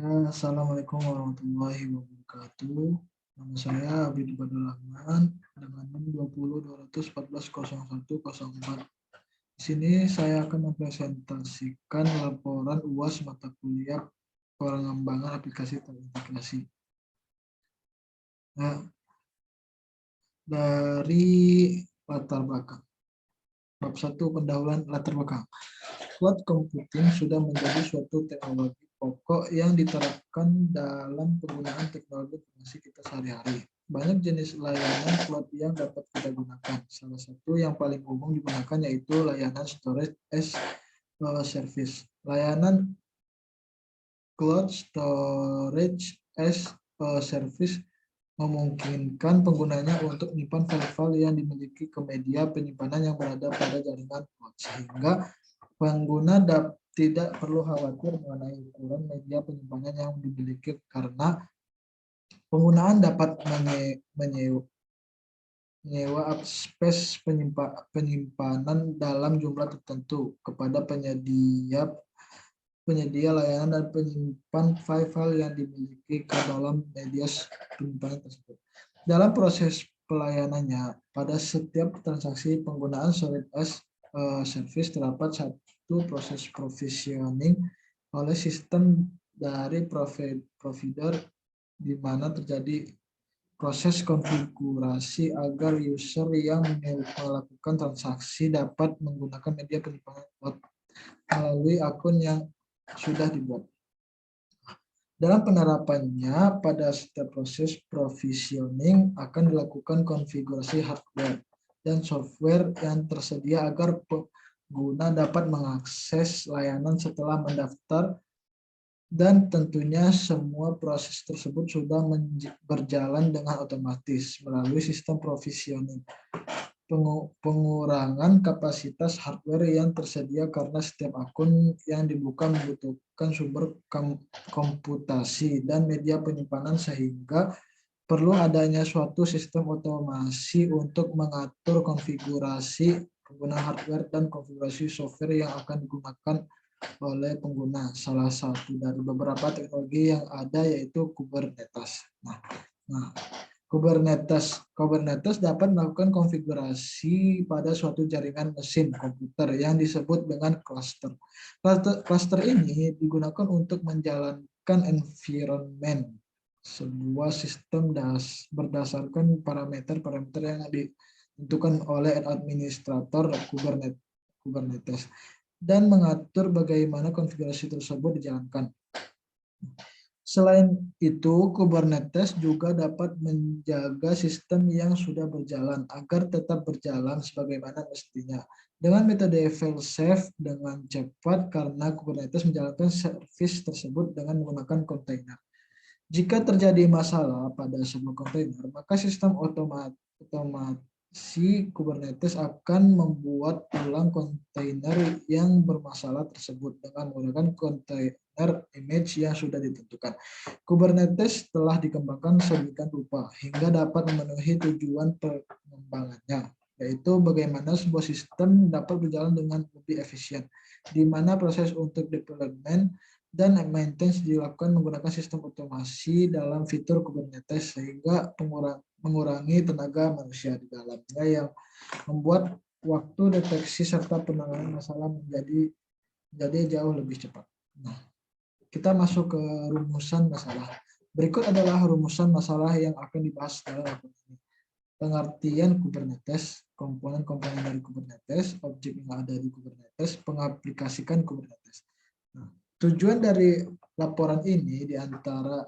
Assalamualaikum warahmatullahi wabarakatuh. Nama saya Abidul Badul Rahman dengan NIM 20.214.0104. Di sini saya akan mempresentasikan laporan UAS mata kuliah pengembangan aplikasi terintegrasi. Nah, dari latar belakang. Bab 1 pendahuluan latar belakang. Cloud computing sudah menjadi suatu teknologi pokok yang diterapkan dalam penggunaan teknologi informasi kita sehari-hari. Banyak jenis layanan cloud yang dapat kita gunakan. Salah satu yang paling umum digunakan yaitu layanan storage as a service. Layanan cloud storage as a service memungkinkan penggunanya untuk menyimpan file-file yang dimiliki ke media penyimpanan yang berada pada jaringan cloud, sehingga pengguna tidak perlu khawatir mengenai ukuran media penyimpanan yang dimiliki karena penggunaan dapat menyewa space penyimpanan dalam jumlah tertentu kepada penyedia layanan dan penyimpan file-file yang dimiliki ke dalam media penyimpanan tersebut. Dalam proses pelayanannya, pada setiap transaksi penggunaan storage as a service terdapat satu proses provisioning oleh sistem dari provider di mana terjadi proses konfigurasi agar user yang melakukan transaksi dapat menggunakan media penyimpanan cloud melalui akun yang sudah dibuat. Dalam penerapannya, pada setiap proses provisioning akan dilakukan konfigurasi hardware dan software yang tersedia agar pengguna dapat mengakses layanan setelah mendaftar, dan tentunya semua proses tersebut sudah berjalan dengan otomatis melalui sistem provisioning. Pengurangan kapasitas hardware yang tersedia karena setiap akun yang dibuka membutuhkan sumber komputasi dan media penyimpanan, sehingga perlu adanya suatu sistem otomasi untuk mengatur konfigurasi pengguna hardware dan konfigurasi software yang akan digunakan oleh pengguna. Salah satu dari beberapa teknologi yang ada yaitu Kubernetes. Kubernetes dapat melakukan konfigurasi pada suatu jaringan mesin komputer yang disebut dengan cluster. Cluster ini digunakan untuk menjalankan environment sebuah sistem berdasarkan parameter-parameter yang ditentukan oleh administrator Kubernetes dan mengatur bagaimana konfigurasi tersebut dijalankan. Selain itu, Kubernetes juga dapat menjaga sistem yang sudah berjalan agar tetap berjalan sebagaimana mestinya dengan metode fail-safe dengan cepat, karena Kubernetes menjalankan servis tersebut dengan menggunakan kontainer. Jika terjadi masalah pada sebuah kontainer, maka sistem otomasi Kubernetes akan membuat ulang kontainer yang bermasalah tersebut dengan menggunakan kontainer image yang sudah ditentukan. Kubernetes telah dikembangkan sedemikian rupa hingga dapat memenuhi tujuan pengembangannya, yaitu bagaimana sebuah sistem dapat berjalan dengan lebih efisien, di mana proses untuk deployment dan maintenance dilakukan menggunakan sistem otomasi dalam fitur Kubernetes, sehingga mengurangi tenaga manusia di dalamnya yang membuat waktu deteksi serta penanganan masalah menjadi jauh lebih cepat. Kita masuk ke rumusan masalah. Berikut adalah rumusan masalah yang akan dibahas dalam laporan ini. Pengertian Kubernetes, komponen-komponen dari Kubernetes, objek yang ada di Kubernetes, pengaplikasikan Kubernetes. Tujuan dari laporan ini diantara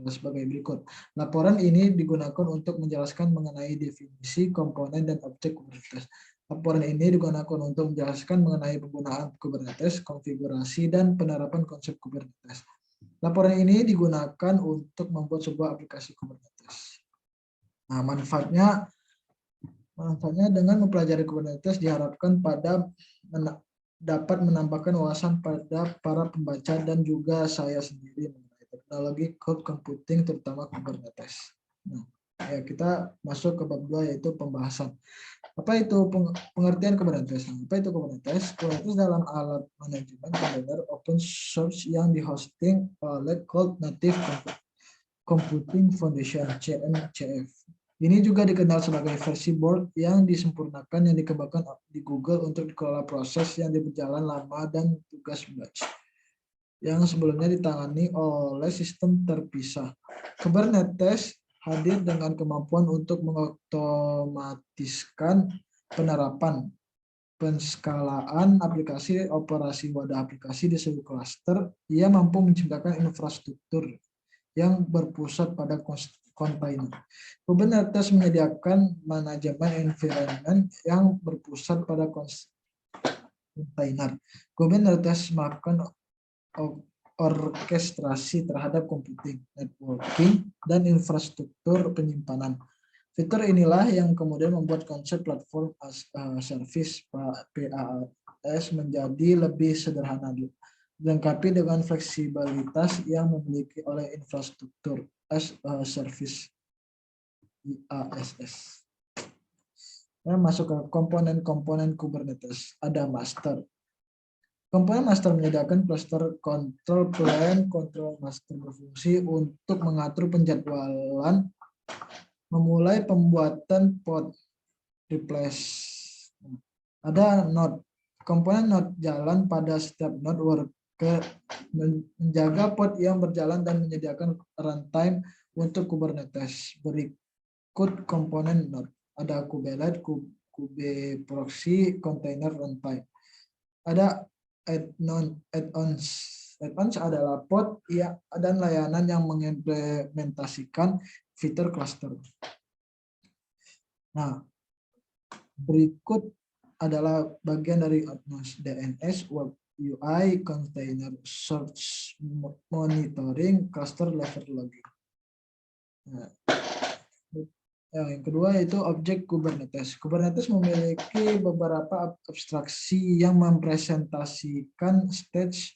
sebagai berikut. Laporan ini digunakan untuk menjelaskan mengenai definisi, komponen, dan objek Kubernetes. Laporan ini digunakan untuk menjelaskan mengenai penggunaan Kubernetes, konfigurasi, dan penerapan konsep Kubernetes. Laporan ini digunakan untuk membuat sebuah aplikasi Kubernetes. Nah, manfaatnya dengan mempelajari Kubernetes diharapkan dapat menambahkan wawasan pada para pembaca dan juga saya sendiri mengenai teknologi cloud computing, terutama Kubernetes. Nah, kita masuk ke bab 2 yaitu pembahasan. Apa itu pengertian Kubernetes? Apa itu Kubernetes? Kubernetes dalam alat manajemen kontainer open source yang dihosting oleh Cloud Native Computing Foundation (CNCF). Ini juga dikenal sebagai versi board yang disempurnakan yang dikembangkan di Google untuk dikelola proses yang berjalan lama dan tugas batch yang sebelumnya ditangani oleh sistem terpisah. Kubernetes hadir dengan kemampuan untuk mengotomatiskan penerapan, penskalaan aplikasi, operasi wadah aplikasi di seluruh klaster. Ia mampu menciptakan infrastruktur yang berpusat pada kontainer. Kubernetes menyediakan manajemen environment yang berpusat pada kontainer. Kubernetes melakukan orkestrasi terhadap computing, networking, dan infrastruktur penyimpanan. Fitur inilah yang kemudian membuat konsep platform as a service PaaS menjadi lebih sederhana, dilengkapi dengan fleksibilitas yang memiliki oleh infrastruktur as a service IaaS. Masuk ke komponen-komponen Kubernetes. Ada master. Komponen master menyediakan cluster control plane, control master berfungsi untuk mengatur penjadwalan, memulai pembuatan pod, replace. Ada node. Komponen node jalan pada setiap node worker, menjaga pod yang berjalan dan menyediakan runtime untuk Kubernetes. Berikut komponen node. Ada kubelet, kubeproxy, container runtime. Ada add-ons. Add-ons adalah pod dan layanan yang mengimplementasikan fitur cluster. Nah, berikut adalah bagian dari add-ons: DNS, Web UI, Container Search Monitoring, Cluster Level Logging. Nah, yang kedua yaitu objek Kubernetes. Kubernetes memiliki beberapa abstraksi yang mempresentasikan stage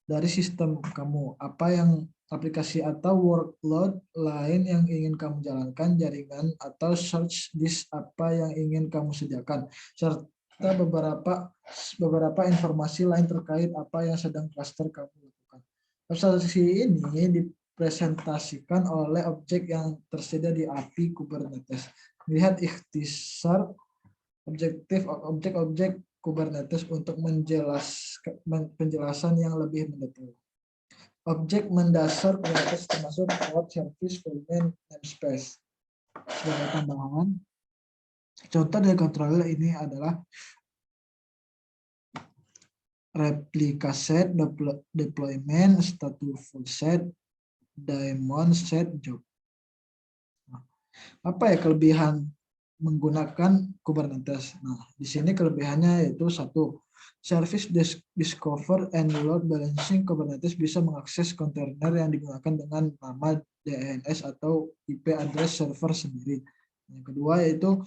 dari sistem kamu. Apa yang aplikasi atau workload lain yang ingin kamu jalankan, jaringan atau search disk apa yang ingin kamu sediakan, serta beberapa informasi lain terkait apa yang sedang cluster kamu lakukan. Abstraksi ini dipresentasikan oleh objek yang tersedia di API Kubernetes. Lihat ikhtisar objektif objek-objek Kubernetes untuk penjelasan yang lebih mendetail. Objek mendasar Kubernetes termasuk cloud service, volume, namespace. Sebagai tambahan, contoh dari controller ini adalah replika set, deployment, stateful set, daemon set, job. Apa ya kelebihan menggunakan Kubernetes? Nah, di sini kelebihannya yaitu satu, service discover and load balancing. Kubernetes bisa mengakses kontainer yang digunakan dengan nama DNS atau IP address server sendiri. Yang kedua yaitu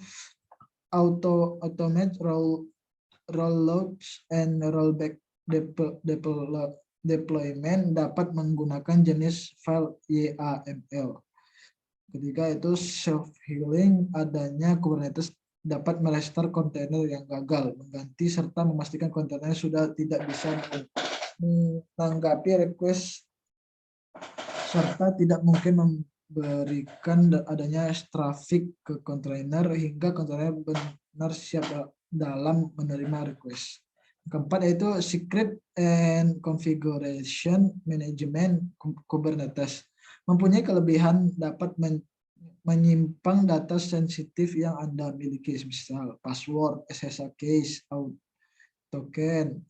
automate rollouts and rollback deployment dapat menggunakan jenis file YAML. Ketiga itu self-healing, adanya Kubernetes dapat merestore kontainer yang gagal, mengganti serta memastikan kontainer sudah tidak bisa menanggapi request, serta tidak mungkin memberikan adanya traffic ke kontainer hingga kontainer benar siap dalam menerima request. Keempat yaitu secret and configuration management Kubernetes. Mempunyai kelebihan dapat menyimpang data sensitif yang Anda miliki, misal password, SSH case, token,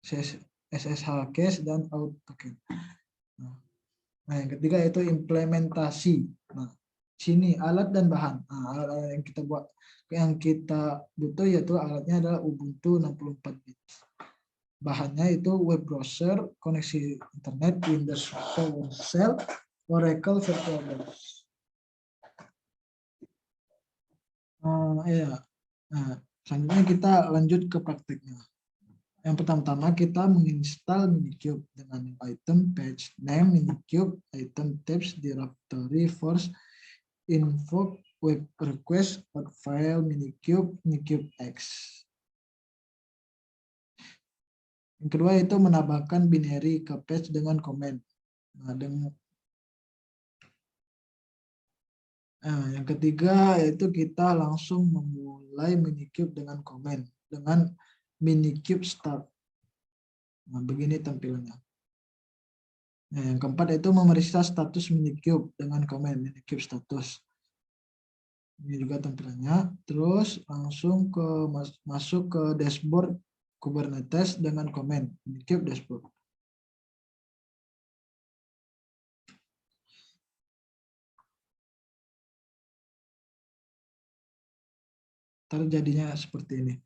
SSH case, dan token. Nah, yang ketiga yaitu implementasi. Nah, sini alat dan bahan. Nah, alat yang kita buat, yang kita butuh yaitu alatnya adalah Ubuntu 64 bit. Bahannya itu web browser, koneksi internet, Windows PowerShell, Oracle VirtualBox. Nah, selanjutnya kita lanjut ke praktiknya. Yang pertama-tama kita menginstal Minikube dengan item page name Minikube, item types directory force info web request out file minikube X. Yang kedua itu menambahkan binary ke page dengan komen. Yang ketiga yaitu kita langsung memulai minikube dengan komen dengan minikube start. Begini tampilannya. Yang keempat itu memeriksa status minikube dengan komen minikube status. Ini juga tampilannya. Terus langsung masuk ke dashboard Kubernetes dengan komen minikube dashboard. Terjadinya seperti ini.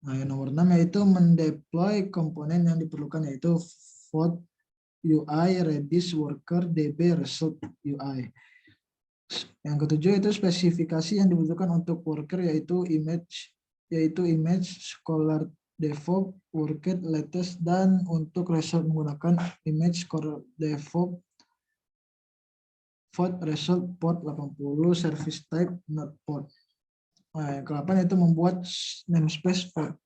Nah, yang nomor 6 yaitu mendeploy komponen yang diperlukan yaitu Vault UI, Redis, Worker, DB, Result UI. Yang ketujuh itu spesifikasi yang dibutuhkan untuk Worker yaitu image, Scholar, DevOps, Worker, Latest, dan untuk Result menggunakan image, Scholar, DevOps, Vault, Result, port 80, service type, not port. Nah, yang ke-8 itu membuat namespace Vault.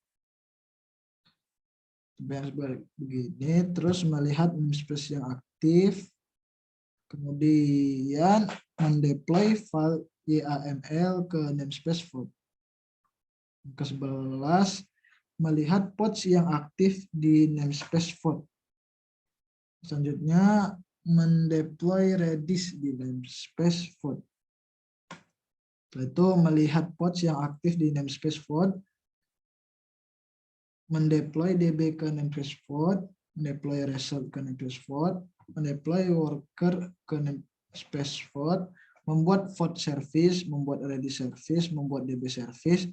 Begini, terus melihat namespace yang aktif, kemudian mendeploy file YAML ke namespace Vault. Ke-11, melihat pods yang aktif di namespace Vault. Selanjutnya, mendeploy Redis di namespace Vault. Setelah itu melihat pods yang aktif di namespace Vault, mendeploy DB ke namespace Vault, mendeploy result ke namespace Vault, mendeploy worker ke namespace Vault, membuat Vault service, membuat Redis service, membuat DB service,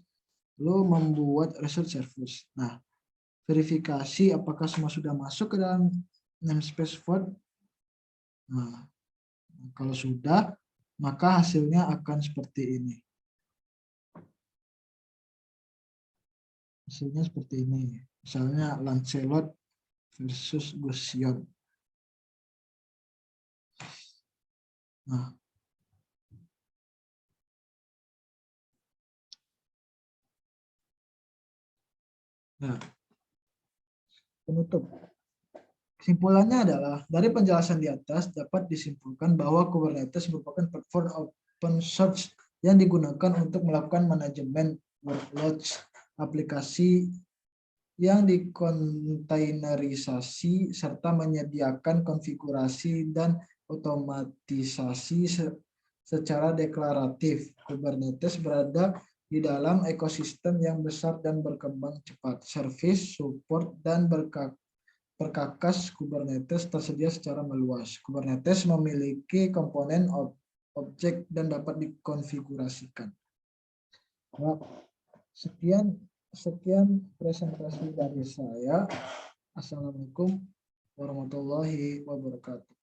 lalu membuat result service. Nah, verifikasi apakah semua sudah masuk ke dalam namespace Vault. Nah, kalau sudah, maka hasilnya akan seperti ini. Hasilnya seperti ini. Misalnya Lancelot versus Gusion. Nah, penutup. Kesimpulannya adalah, dari penjelasan di atas dapat disimpulkan bahwa Kubernetes merupakan platform open source yang digunakan untuk melakukan manajemen workloads aplikasi yang dikontainerisasi serta menyediakan konfigurasi dan otomatisasi secara deklaratif. Kubernetes berada di dalam ekosistem yang besar dan berkembang cepat. Service, support, dan perkakas Kubernetes tersedia secara meluas. Kubernetes memiliki komponen objek dan dapat dikonfigurasikan. Sekian presentasi dari saya. Assalamualaikum warahmatullahi wabarakatuh.